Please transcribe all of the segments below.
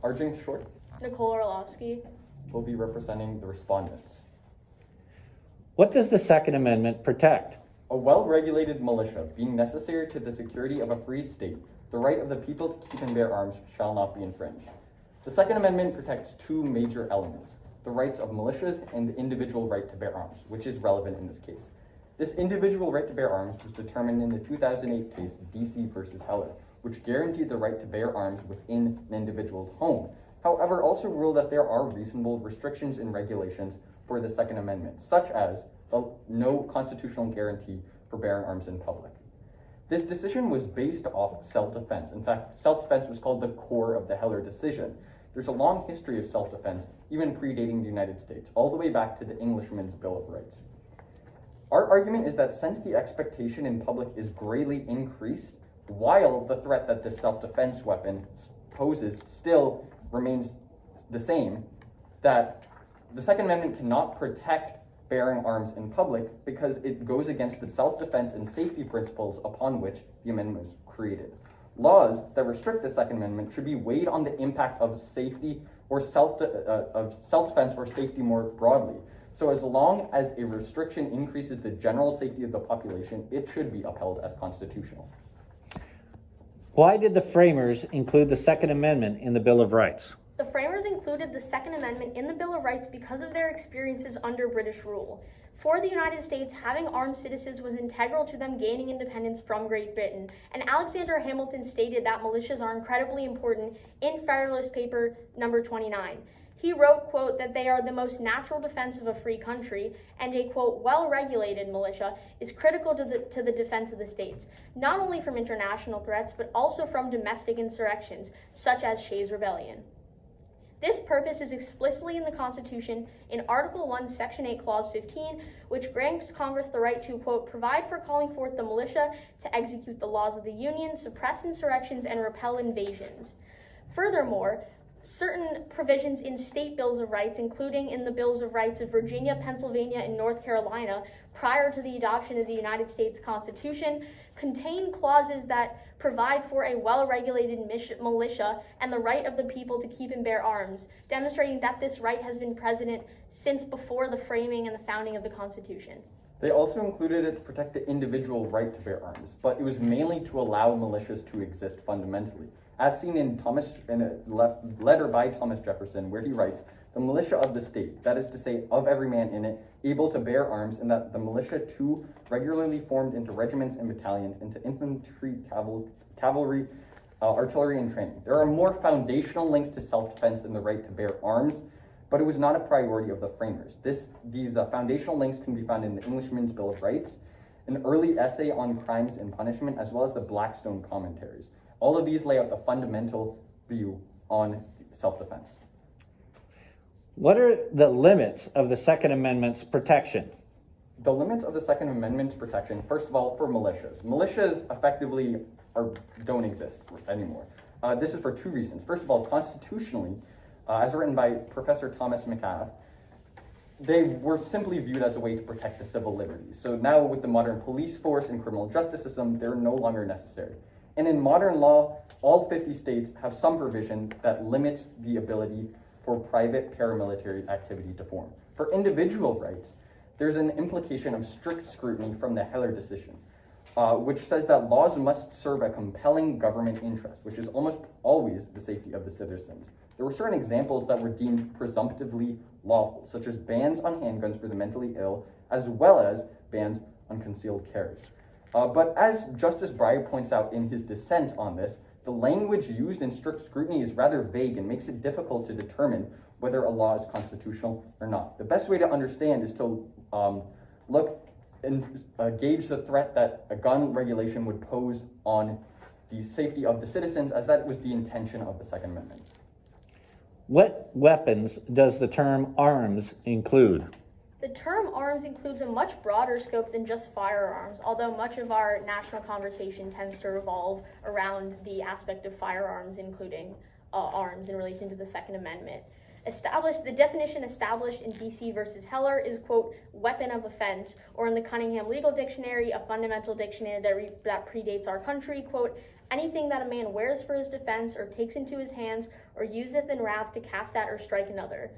Arjun Short Nicole Orlovsky. will be representing the respondents. What does the Second Amendment protect? A well-regulated militia being necessary to the security of a free state, the right of the people to keep and bear arms shall not be infringed. The Second Amendment protects two major elements, the rights of militias and the individual right to bear arms, which is relevant in this case. This individual right to bear arms was determined in the 2008 case DC versus Heller, which guaranteed the right to bear arms within an individual's home. However, also ruled that there are reasonable restrictions and regulations for the Second Amendment, such as the no constitutional guarantee for bearing arms in public. This decision was based off self-defense. In fact, self-defense was called the core of the Heller decision. There's a long history of self-defense, even predating the United States, all the way back to the Englishman's Bill of Rights. Our argument is that since the expectation in public is greatly increased, while the threat that this self-defense weapon poses still remains the same, that the Second Amendment cannot protect bearing arms in public because it goes against the self-defense and safety principles upon which the amendment was created. Laws that restrict the Second Amendment should be weighed on the impact of safety or self-defense or safety more broadly. So as long as a restriction increases the general safety of the population, it should be upheld as constitutional. Why did the framers include the Second Amendment in the Bill of Rights? The framers included the Second Amendment in the Bill of Rights because of their experiences under British rule. For the United States, having armed citizens was integral to them gaining independence from Great Britain, and Alexander Hamilton stated that militias are incredibly important in Federalist Paper number 29. He wrote, quote, that they are the most natural defense of a free country, and a, quote, well-regulated militia is critical to the defense of the states, not only from international threats, but also from domestic insurrections, such as Shays' Rebellion. This purpose is explicitly in the Constitution in Article 1, Section 8, Clause 15, which grants Congress the right to, quote, provide for calling forth the militia to execute the laws of the Union, suppress insurrections, and repel invasions. Furthermore, certain provisions in state bills of rights, including in the bills of rights of Virginia, Pennsylvania, and North Carolina, prior to the adoption of the United States Constitution, contain clauses that provide for a well-regulated militia and the right of the people to keep and bear arms, demonstrating that this right has been present since before the framing and the founding of the Constitution. They also included it to protect the individual right to bear arms, but it was mainly to allow militias to exist fundamentally. As seen in a letter by Thomas Jefferson, where he writes, the militia of the state, that is to say, of every man in it, able to bear arms, and that the militia too regularly formed into regiments and battalions, into infantry, cavalry, artillery, and training. There are more foundational links to self-defense than the right to bear arms, but it was not a priority of the framers. These foundational links can be found in the Englishman's Bill of Rights, an early essay on crimes and punishment, as well as the Blackstone commentaries. All of these lay out the fundamental view on self-defense. What are the limits of the Second Amendment's protection? The limits of the Second Amendment's protection, first of all, for militias. Militias effectively don't exist anymore. This is for two reasons. First of all, constitutionally, as written by Professor Thomas McAuliffe, they were simply viewed as a way to protect the civil liberties. So now with the modern police force and criminal justice system, they're no longer necessary. And in modern law, all 50 states have some provision that limits the ability for private paramilitary activity to form. For individual rights, there's an implication of strict scrutiny from the Heller decision, which says that laws must serve a compelling government interest, which is almost always the safety of the citizens. There were certain examples that were deemed presumptively lawful, such as bans on handguns for the mentally ill, as well as bans on concealed carries. But as Justice Breyer points out in his dissent on this, the language used in strict scrutiny is rather vague and makes it difficult to determine whether a law is constitutional or not. The best way to understand is to look and gauge the threat that a gun regulation would pose on the safety of the citizens, as that was the intention of the Second Amendment. What weapons does the term arms include? The term arms includes a much broader scope than just firearms, although much of our national conversation tends to revolve around the aspect of firearms, including arms in relation to the Second Amendment. The definition established in DC versus Heller is, quote, weapon of offense, or in the Cunningham Legal Dictionary, a fundamental dictionary that predates our country, quote, anything that a man wears for his defense or takes into his hands or useth in wrath to cast at or strike another,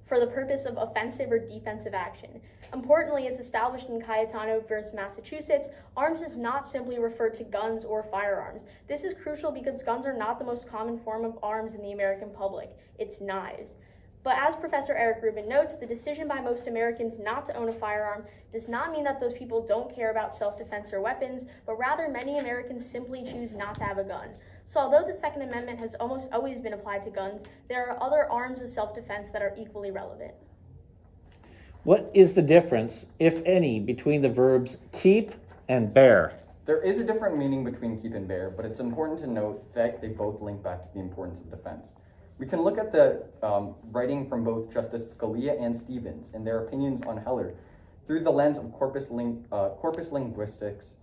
for the purpose of offensive or defensive action. Importantly, as established in Cayetano v. Massachusetts, arms does not simply refer to guns or firearms. This is crucial because guns are not the most common form of arms in the American public. It's knives. But as Professor Eric Rubin notes, the decision by most Americans not to own a firearm does not mean that those people don't care about self-defense or weapons, but rather many Americans simply choose not to have a gun. So although the Second Amendment has almost always been applied to guns, there are other arms of self-defense that are equally relevant. What is the difference, if any, between the verbs keep and bear? There is a different meaning between keep and bear, but it's important to note that they both link back to the importance of defense. We can look at the writing from both Justice Scalia and Stevens and their opinions on Heller through the lens of corpus linguistics,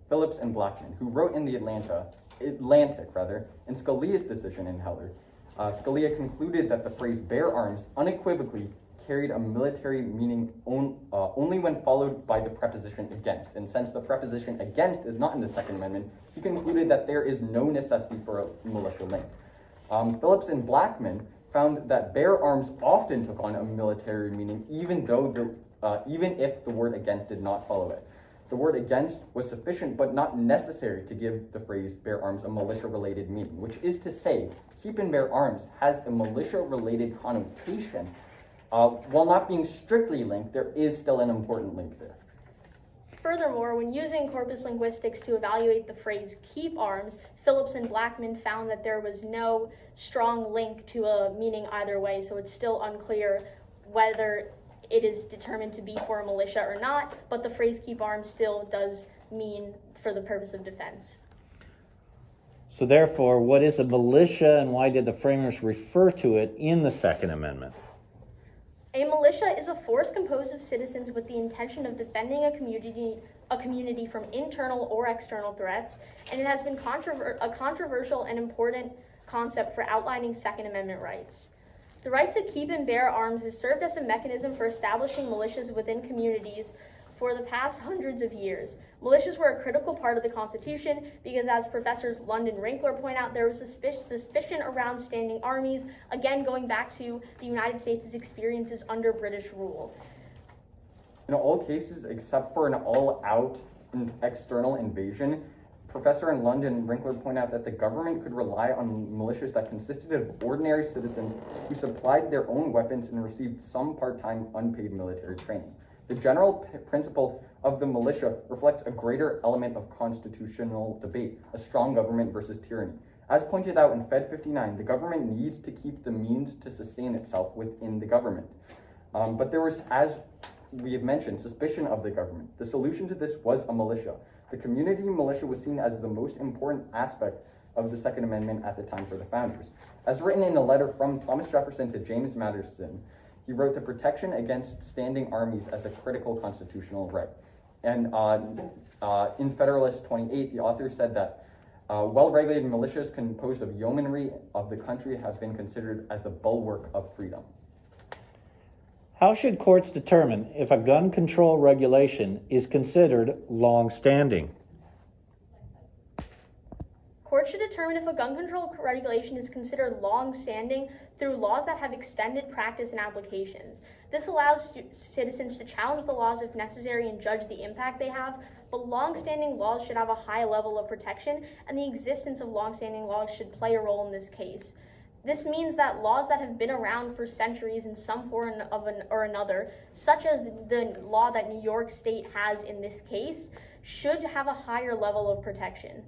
Phillips and Blackman, who wrote in the Atlantic, in Scalia's decision in Heller. Scalia concluded that the phrase bear arms unequivocally carried a military meaning only when followed by the preposition against. And since the preposition against is not in the Second Amendment, he concluded that there is no necessity for a militia link. Phillips and Blackman found that bear arms often took on a military meaning, even if the word against did not follow it. The word against was sufficient but not necessary to give the phrase bear arms a militia-related meaning, which is to say, keep and bear arms has a militia-related connotation. While not being strictly linked, there is still an important link there. Furthermore, when using corpus linguistics to evaluate the phrase keep arms, Phillips and Blackman found that there was no strong link to a meaning either way, so it's still unclear whether it is determined to be for a militia or not, but the phrase keep arms still does mean for the purpose of defense. So therefore, what is a militia and why did the framers refer to it in the Second Amendment? A militia is a force composed of citizens with the intention of defending a community from internal or external threats, and it has been a controversial and important concept for outlining Second Amendment rights. The right to keep and bear arms has served as a mechanism for establishing militias within communities for the past hundreds of years. Militias were a critical part of the Constitution because, as Professors Lund and Winkler point out, there was suspicion around standing armies, again going back to the United States' experiences under British rule. In all cases, except for an all-out external invasion, Professor Lund and Winkler point out that the government could rely on militias that consisted of ordinary citizens who supplied their own weapons and received some part-time unpaid military training. The general principle of the militia reflects a greater element of constitutional debate, a strong government versus tyranny. As pointed out in Fed 59, the government needs to keep the means to sustain itself within the government. But there was, as we have mentioned, suspicion of the government. The solution to this was a militia. The community militia was seen as the most important aspect of the Second Amendment at the time for the founders. As written in a letter from Thomas Jefferson to James Madison, he wrote the protection against standing armies as a critical constitutional right. And in Federalist 28, the author said that well-regulated militias composed of yeomanry of the country have been considered as the bulwark of freedom. How should courts determine if a gun control regulation is considered long-standing? Courts should determine if a gun control regulation is considered long-standing through laws that have extended practice and applications. This allows citizens to challenge the laws if necessary and judge the impact they have, but long-standing laws should have a high level of protection, and the existence of long-standing laws should play a role in this case. This means that laws that have been around for centuries in some form or another, such as the law that New York State has in this case, should have a higher level of protection.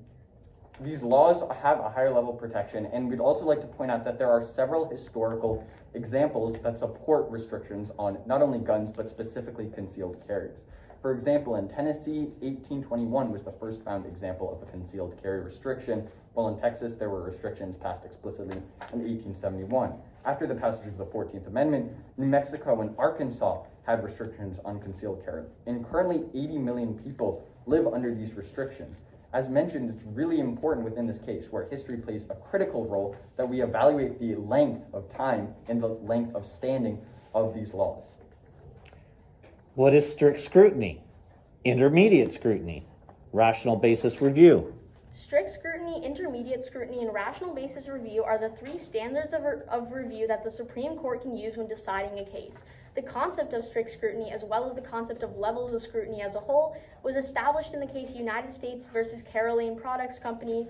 These laws have a higher level of protection, and we'd also like to point out that there are several historical examples that support restrictions on not only guns, but specifically concealed carries. For example, in Tennessee, 1821 was the first found example of a concealed carry restriction, while in Texas, there were restrictions passed explicitly in 1871. After the passage of the 14th Amendment, New Mexico and Arkansas had restrictions on concealed carry, and currently 80 million people live under these restrictions. As mentioned, it's really important within this case, where history plays a critical role, that we evaluate the length of time and the length of standing of these laws. What is strict scrutiny, intermediate scrutiny, rational basis review? Strict scrutiny, intermediate scrutiny, and rational basis review are the three standards of review that the Supreme Court can use when deciding a case. The concept of strict scrutiny, as well as the concept of levels of scrutiny as a whole, was established in the case United States versus Caroline Products Company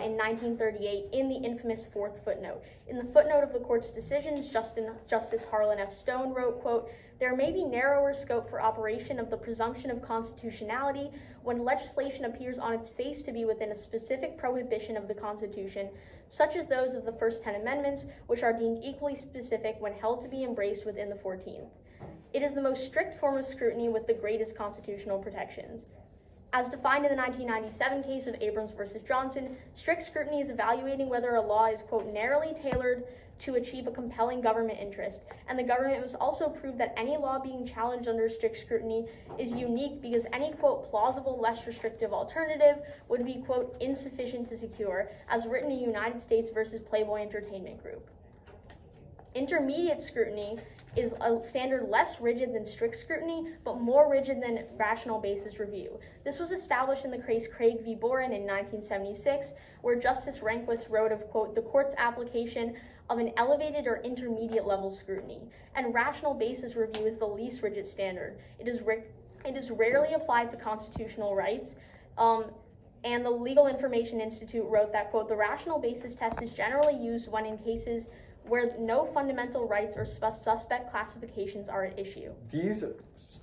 in 1938 in the infamous fourth footnote. In the footnote of the court's decisions, Justice Harlan F. Stone wrote, quote, "There may be narrower scope for operation of the presumption of constitutionality when legislation appears on its face to be within a specific prohibition of the Constitution, such as those of the first 10 amendments, which are deemed equally specific when held to be embraced within the 14th. It is the most strict form of scrutiny with the greatest constitutional protections. As defined in the 1997 case of Abrams versus Johnson, strict scrutiny is evaluating whether a law is, quote, narrowly tailored to achieve a compelling government interest, and the government must also prove that any law being challenged under strict scrutiny is unique because any, quote, plausible, less restrictive alternative would be, quote, insufficient to secure, as written in United States versus Playboy Entertainment Group. Intermediate scrutiny is a standard less rigid than strict scrutiny, but more rigid than rational basis review. This was established in the case Craig v. Boren in 1976, where Justice Rehnquist wrote of, quote, the court's application of an elevated or intermediate level scrutiny, and rational basis review is the least rigid standard. It is rarely applied to constitutional rights, and the Legal Information Institute wrote that, quote, the rational basis test is generally used when in cases where no fundamental rights or suspect classifications are at issue. These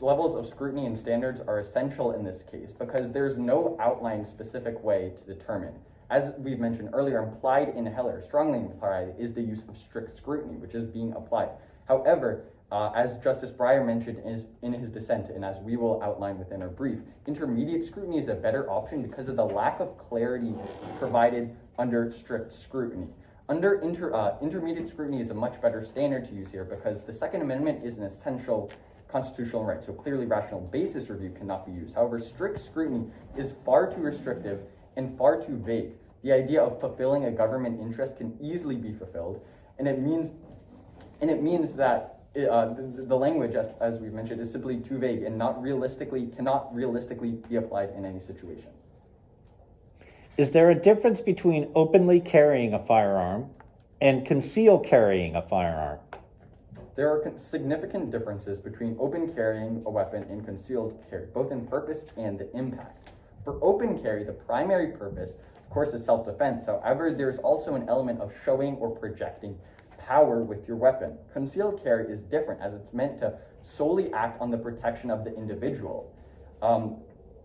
levels of scrutiny and standards are essential in this case because there's no outlined specific way to determine. As we've mentioned earlier, implied in Heller, strongly implied, is the use of strict scrutiny, which is being applied. However, as Justice Breyer mentioned in his dissent, and as we will outline within our brief, intermediate scrutiny is a better option because of the lack of clarity provided under strict scrutiny. Intermediate scrutiny is a much better standard to use here because the Second Amendment is an essential constitutional right, so clearly rational basis review cannot be used. However, strict scrutiny is far too restrictive and far too vague. The idea of fulfilling a government interest can easily be fulfilled, and it means that the language, as we've mentioned, is simply too vague and cannot realistically be applied in any situation. Is there a difference between openly carrying a firearm and concealed carrying a firearm? There are significant differences between open carrying a weapon and concealed carry, both in purpose and the impact. For open carry, the primary purpose, of course, is self-defense. However, there's also an element of showing or projecting power with your weapon. Concealed carry is different as it's meant to solely act on the protection of the individual.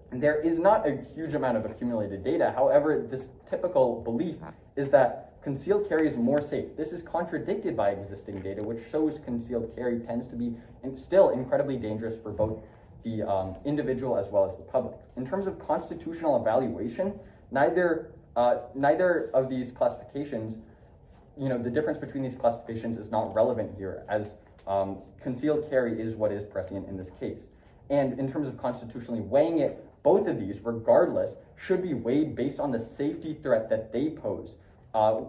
There is not a huge amount of accumulated data. However, this typical belief is that concealed carry is more safe. This is contradicted by existing data, which shows concealed carry tends to be still incredibly dangerous for both the individual as well as the public. In terms of constitutional evaluation, neither of these classifications, the difference between these classifications is not relevant here, as concealed carry is what is prescient in this case. And in terms of constitutionally weighing it, both of these, regardless, should be weighed based on the safety threat that they pose.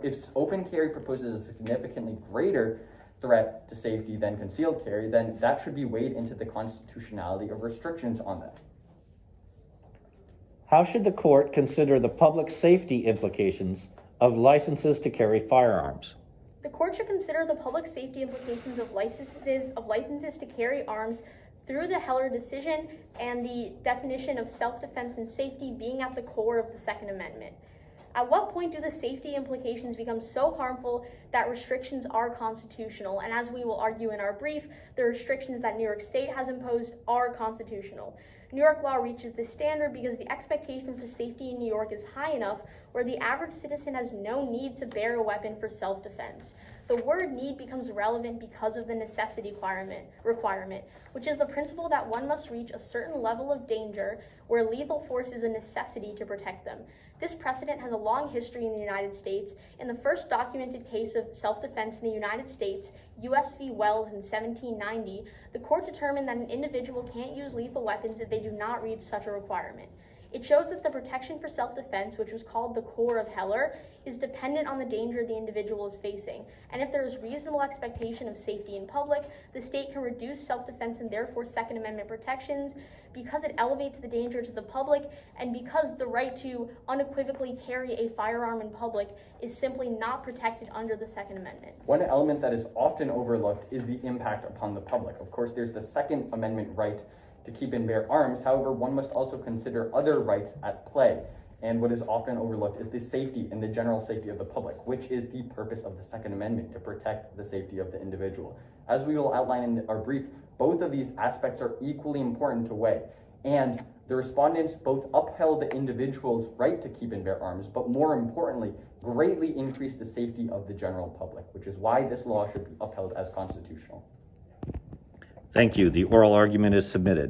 If open carry proposes a significantly greater threat to safety than concealed carry, then that should be weighed into the constitutionality of restrictions on that. How should the court consider the public safety implications of licenses to carry firearms? The court should consider the public safety implications of licenses to carry arms through the Heller decision and the definition of self-defense and safety being at the core of the Second Amendment. At what point do the safety implications become so harmful that restrictions are constitutional? And as we will argue in our brief, the restrictions that New York State has imposed are constitutional. New York law reaches this standard because the expectation for safety in New York is high enough where the average citizen has no need to bear a weapon for self-defense. The word need becomes relevant because of the necessity requirement, which is the principle that one must reach a certain level of danger where lethal force is a necessity to protect them. This precedent has a long history in the United States. In the first documented case of self-defense in the United States, U.S. v. Wells in 1790, the court determined that an individual can't use lethal weapons if they do not reach such a requirement. It shows that the protection for self-defense, which was called the core of Heller, is dependent on the danger the individual is facing, and if there is reasonable expectation of safety in public, the state can reduce self-defense and therefore Second Amendment protections because it elevates the danger to the public, and because the right to unequivocally carry a firearm in public is simply not protected under the Second Amendment. One element that is often overlooked is the impact upon the public. Of course, there's the Second Amendment right to keep and bear arms. However, one must also consider other rights at play. And what is often overlooked is the safety and the general safety of the public, which is the purpose of the Second Amendment, to protect the safety of the individual. As we will outline in our brief, both of these aspects are equally important to weigh. And the respondents both upheld the individual's right to keep and bear arms, but more importantly, greatly increased the safety of the general public, which is why this law should be upheld as constitutional. Thank you. The oral argument is submitted.